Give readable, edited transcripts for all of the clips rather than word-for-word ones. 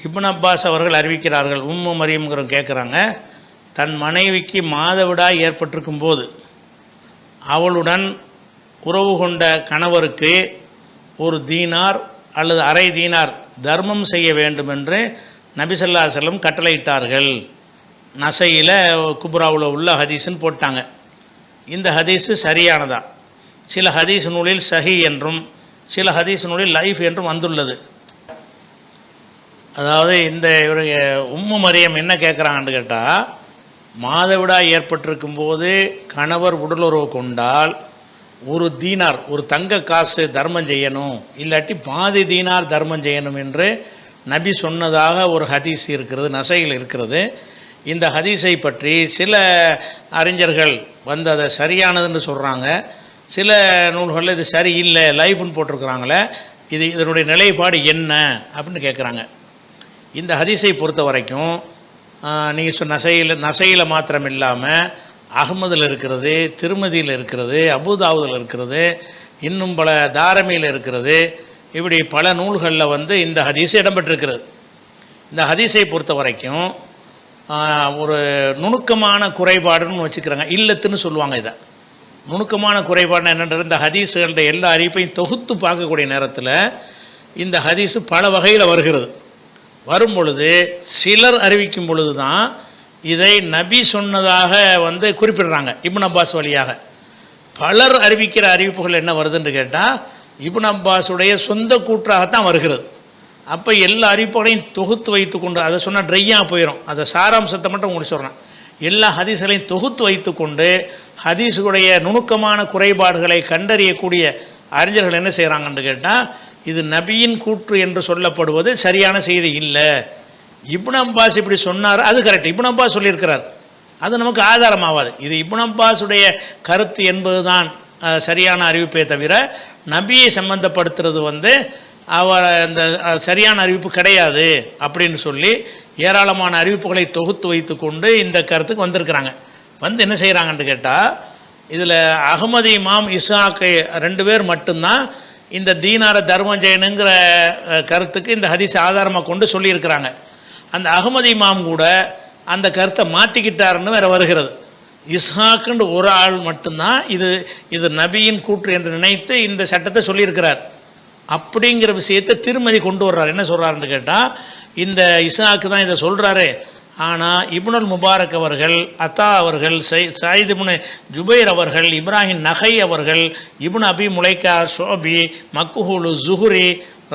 இப்னு Abbas அவர்கள் அறிவிக்கிறார்கள், உம்மு மரியம்ங்கிறவங்க கேட்குறாங்க, தன் மனைவிக்கு மாதவிடாய் ஏற்பட்டிருக்கும் போது அவளுடன் உறவு கொண்ட கணவருக்கு ஒரு தீனார் அல்லது அரை தீனார் தர்மம் செய்ய வேண்டும் என்று நபி ஸல்லல்லாஹு அலைஹி வஸல்லம் கட்டளையிட்டார்கள். நசையில் குப்ராவில் உள்ள ஹதீஸ்ன்னு போட்டாங்க. இந்த ஹதீஸு சரியானதா? சில ஹதீஸ் நூலில் சஹி என்றும் சில ஹதீஸ் நூலில் லைஃப் என்றும் வந்துள்ளது. அதாவது இந்த இவருடைய உம்மு மரியம் என்ன கேட்குறாங்கன்னு கேட்டால், மாதவிடாய் ஏற்பட்டிருக்கும் போது கணவர் உடலுறவு கொண்டால் ஒரு தீனார், ஒரு தங்க காசு தர்மம் செய்யணும், இல்லாட்டி பாதி தீனார் தர்மம் செய்யணும் என்று நபி சொன்னதாக ஒரு ஹதீஸ் இருக்கிறது, நசையில் இருக்கிறது. இந்த ஹதீஸை பற்றி சில அறிஞர்கள் வந்து அதை சரியானதுன்னு சொல்கிறாங்க, சில நூல்களில் இது சரி இல்லை லைஃப்னு போட்டிருக்கிறாங்களே, இதனுடைய நிலைப்பாடு என்ன அப்படின்னு கேட்குறாங்க. இந்த ஹதீஸை பொறுத்த வரைக்கும் நீங்கள் சொன்ன நசையில் மாத்திரம் இல்லாமல் அஹ்மதில் இருக்கிறது, திருமதியில் இருக்கிறது, அபூதாவுதில் இருக்கிறது, இன்னும் பல தாரமியில் இருக்கிறது, இப்படி பல நூல்களில் வந்து இந்த ஹதீஸ் இடம்பெற்றிருக்கிறது. இந்த ஹதீஸை பொறுத்த வரைக்கும் ஒரு நுணுக்கமான குறைபாடுன்னு வச்சுக்கிறாங்க, இல்லத்துன்னு சொல்லுவாங்க. இதை நுணுக்கமான குறைபாடுன்னு என்னென்றது, இந்த ஹதீஸுகளுடைய எல்லா அறிவிப்பையும் தொகுத்து பார்க்கக்கூடிய நேரத்தில் இந்த ஹதீஸு பல வகையில் வருகிறது. வரும் பொழுது சிலர் அறிவிக்கும் பொழுது தான் இதை நபி சொன்னதாக வந்து குறிப்பிடுறாங்க இப்னு அப்பாஸ் வழியாக. பலர் அறிவிக்கிற அறிவிப்புகள் என்ன வருதுன்னு கேட்டால் இப்னு அப்பாஸுடைய சொந்த கூற்றாகத்தான் வருகிறது. அப்போ எல்லா அறிவிப்புகளையும் தொகுத்து வைத்து கொண்டு, அதை சொன்னால் ட்ரையாக போயிடும், அதை சாராம்சத்தை மட்டும் உங்களுக்கு சொல்கிறேன், எல்லா ஹதீஸ்களையும் தொகுத்து வைத்து கொண்டு ஹதீஸுடைய நுணுக்கமான குறைபாடுகளை கண்டறியக்கூடிய அறிஞர்கள் என்ன செய்கிறாங்கன்னு கேட்டால், இது நபியின் கூற்று என்று சொல்லப்படுவது சரியான செய்தி இல்லை, இப்னு அப்பாஸ் இப்படி சொன்னார், அது கரெக்ட், இப்னு அப்பாஸ் சொல்லியிருக்கிறார், அது நமக்கு ஆதாரமாகாது, இது இப்னு அப்பாஸுடைய கருத்து என்பது தான் சரியான அறிவிப்பே தவிர நபியை சம்பந்தப்படுத்துறது வந்து அவர் அந்த சரியான அறிவிப்பு கிடையாது அப்படின்னு சொல்லி ஏராளமான அறிவிப்புகளை தொகுத்து வைத்து கொண்டு இந்த கருத்துக்கு வந்திருக்கிறாங்க. வந்து என்ன செய்கிறாங்கன்னு கேட்டால், இதில் அஹ்மது இமாம் இஸ்ஹாக் 2 பேர் மட்டும்தான் இந்த தீனார தர்மம் செய்யணுங்கிற கருத்துக்கு இந்த ஹதீஸ் ஆதாரமாக கொண்டு சொல்லியிருக்கிறாங்க. அந்த அஹ்மது இமாம் கூட அந்த கருத்தை மாற்றிக்கிட்டாருன்னு வேறு வருகிறது. இஸ்ஹாக்குன்னு ஒரு ஆள் மட்டும்தான் இது நபியின் கூற்று என்று நினைத்து இந்த சட்டத்தை சொல்லியிருக்கிறார். அப்படிங்கிற விஷயத்தை திருமதி கொண்டு வர்றார். என்ன சொல்கிறாருன்னு கேட்டால், இந்த இஸ்ஹாக்கு தான் இதை சொல்கிறாரு, ஆனால் இப்னுல் முபாரக் அவர்கள், அத்தா அவர்கள், சயீத் இப்னு ஜுபைர் அவர்கள், இப்ராஹிம் நகை அவர்கள், இப்னு அபி முலைக்கா, ஷோபி, மக்குஹூலு, ஜுஹுரி,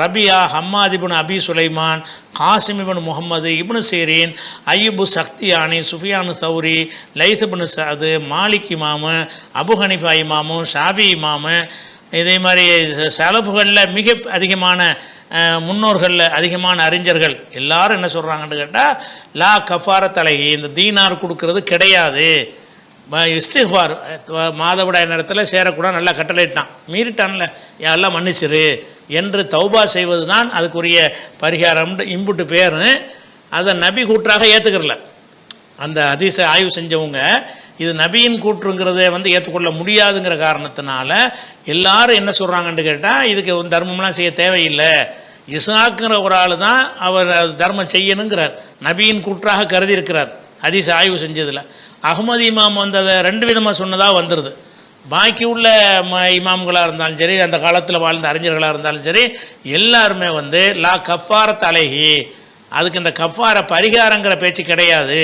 ரபியா, ஹம்மாத் இப்னு அபி சுலைமான், காசிம் இப்னு முகமது, இப்னு சீரின், அய்யூபு சக்தியானி, சுஃபியானு சௌரி, லைத் இப்னு சஅது, மாலிக் இமாமு, அபு ஹனிஃபா இமாமு, ஷாஃபி இமாமு, இதே மாதிரி சலஃபுகளில் மிக அதிகமான முன்னோர்களில் அதிகமான அறிஞர்கள் எல்லாரும் என்ன சொல்கிறாங்கன்னு கேட்டால், லா கஃபாரத் அலைஹி, இந்த தீனார் கொடுக்கறது கிடையாது, இஸ்திக்ஃபார் மாதவிடாய் நேரத்தில் சேரக்கூடாது, நல்லா கட்டளையிட்டான், மீறிட்டான்ல, யாரெல்லாம் மன்னிச்சிரு என்று தௌபா செய்வது தான் அதுக்குரிய பரிகாரம். இம்புட்டு பேர் அதை நபி கூற்றாக ஏற்றுக்கிறல. அந்த ஹதீஸை ஆய்வு செஞ்சவங்க இது நபியின் கூற்றுங்கிறத வந்து ஏற்றுக்கொள்ள முடியாதுங்கிற காரணத்தினால எல்லாரும் என்ன சொல்கிறாங்கன்னு கேட்டால், இதுக்கு தர்மம்லாம் செய்ய தேவையில்லை, இஸ்ஹாக்குங்கிற ஒரு ஆள் தான் அவர் தர்மம் செய்யணுங்கிறார், நபியின் கூற்றாக கருதி இருக்கிறார் ஹதீஸ் ஆய்வு செஞ்சதில். அஹ்மது இமாம் வந்து அதை 2 விதமாக சொன்னதாக வந்துடுது. பாக்கி உள்ள இமாம்களாக இருந்தாலும் சரி, அந்த காலத்தில் வாழ்ந்த அறிஞர்களாக இருந்தாலும் சரி, எல்லாருமே வந்து லா கஃபாரத் அலைஹி, அதுக்கு இந்த கஃபார பரிகாரங்கிற பேச்சு கிடையாது,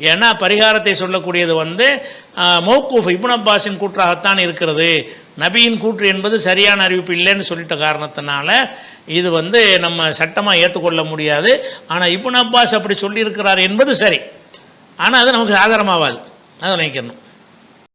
ஏன்னா பரிகாரத்தை சொல்லக்கூடியது வந்து மௌகூஃப் இப்னு அப்பாஸின் கூற்றாகத்தான் இருக்கிறது, நபியின் கூற்று என்பது சரியான அறிவிப்பு இல்லைன்னு சொல்லிட்ட காரணத்தினால இது வந்து நம்ம சட்டமாக ஏற்றுக்கொள்ள முடியாது. ஆனால் இப்னு அப்பாஸ் அப்படி சொல்லியிருக்கிறார் என்பது சரி, ஆனால் அது நமக்கு ஆதாரமாகாது, அதை நினைக்கணும்.